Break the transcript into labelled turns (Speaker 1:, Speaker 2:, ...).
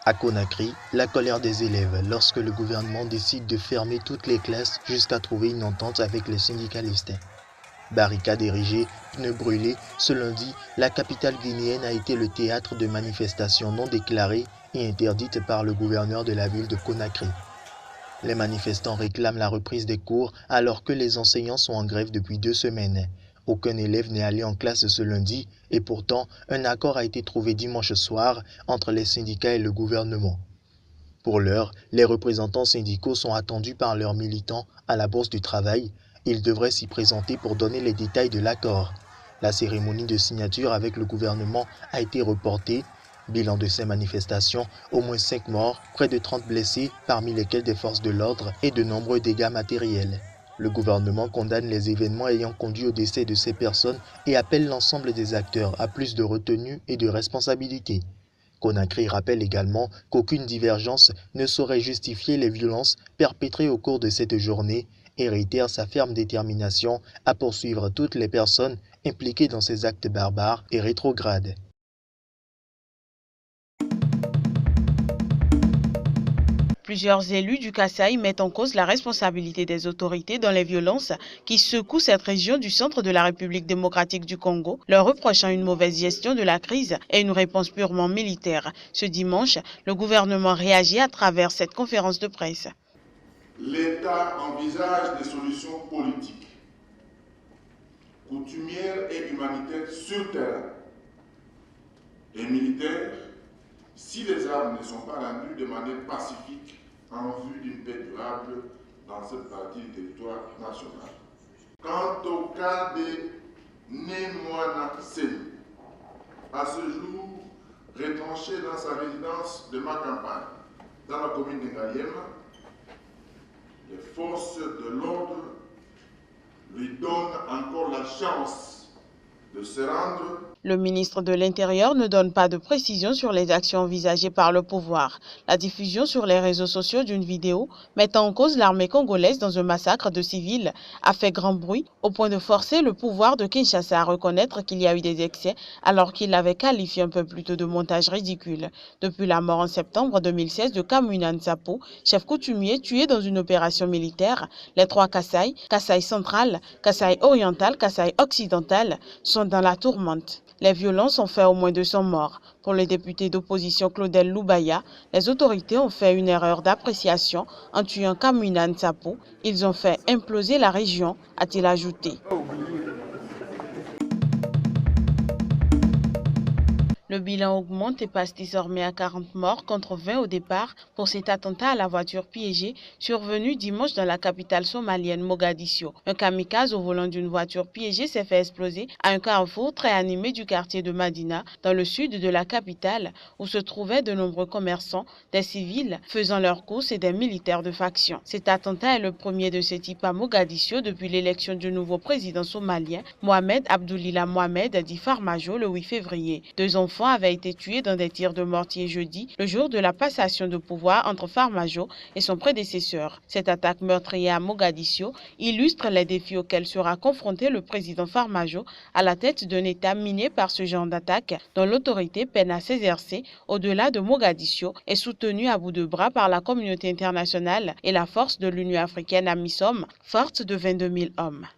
Speaker 1: À Conakry, la colère des élèves lorsque le gouvernement décide de fermer toutes les classes jusqu'à trouver une entente avec les syndicalistes. Barricades érigées, pneus brûlés, ce lundi, la capitale guinéenne a été le théâtre de manifestations non déclarées et interdites par le gouverneur de la ville de Conakry. Les manifestants réclament la reprise des cours alors que les enseignants sont en grève depuis 2 semaines. Aucun élève n'est allé en classe ce lundi et pourtant un accord a été trouvé dimanche soir entre les syndicats et le gouvernement. Pour l'heure, les représentants syndicaux sont attendus par leurs militants à la Bourse du Travail. Ils devraient s'y présenter pour donner les détails de l'accord. La cérémonie de signature avec le gouvernement a été reportée. Bilan de ces manifestations, au moins 5 morts, près de 30 blessés, parmi lesquels des forces de l'ordre et de nombreux dégâts matériels. Le gouvernement condamne les événements ayant conduit au décès de ces personnes et appelle l'ensemble des acteurs à plus de retenue et de responsabilité. Conakry rappelle également qu'aucune divergence ne saurait justifier les violences perpétrées au cours de cette journée et réitère sa ferme détermination à poursuivre toutes les personnes impliquées dans ces actes barbares et rétrogrades.
Speaker 2: Plusieurs élus du Kasaï mettent en cause la responsabilité des autorités dans les violences qui secouent cette région du centre de la République démocratique du Congo, leur reprochant une mauvaise gestion de la crise et une réponse purement militaire. Ce dimanche, le gouvernement réagit à travers cette conférence de presse.
Speaker 3: L'État envisage des solutions politiques, coutumières et humanitaires sur terrain et militaires si les armes ne sont pas rendues de manière pacifique en vue d'une paix durable dans cette partie du territoire national. Quant au cas de Némoana Seni, à ce jour retranché dans sa résidence de ma campagne, dans la commune de Ngaliema, les forces de l'ordre lui donnent encore la chance de se rendre.
Speaker 2: Le ministre de l'Intérieur ne donne pas de précision sur les actions envisagées par le pouvoir. La diffusion sur les réseaux sociaux d'une vidéo mettant en cause l'armée congolaise dans un massacre de civils a fait grand bruit au point de forcer le pouvoir de Kinshasa à reconnaître qu'il y a eu des excès alors qu'il l'avait qualifié un peu plus tôt de montage ridicule. Depuis la mort en septembre 2016 de Kamuna Nsapo, chef coutumier tué dans une opération militaire, les 3 Kasaï, Kasaï central, Kasaï oriental, Kasaï occidental, sont dans la tourmente. Les violences ont fait au moins 200 morts. Pour le député d'opposition Claudel Loubaya, les autorités ont fait une erreur d'appréciation en tuant Kamuna Nsapo. Ils ont fait imploser la région, a-t-il ajouté. Le bilan augmente et passe désormais à 40 morts contre 20 au départ pour cet attentat à la voiture piégée survenu dimanche dans la capitale somalienne Mogadiscio. Un kamikaze au volant d'une voiture piégée s'est fait exploser à un carrefour très animé du quartier de Madina, dans le sud de la capitale, où se trouvaient de nombreux commerçants, des civils faisant leurs courses et des militaires de faction. Cet attentat est le premier de ce type à Mogadiscio depuis l'élection du nouveau président somalien, Mohamed Abdoulila Mohamed, dit Farmajo, le 8 février. 2 enfants avaient été tués dans des tirs de mortier jeudi, le jour de la passation de pouvoir entre Farmajo et son prédécesseur. Cette attaque meurtrière à Mogadiscio illustre les défis auxquels sera confronté le président Farmajo à la tête d'un État miné par ce genre d'attaque dont l'autorité peine à s'exercer au-delà de Mogadiscio et soutenu à bout de bras par la communauté internationale et la force de l'Union africaine AMISOM, forte de 22 000 hommes.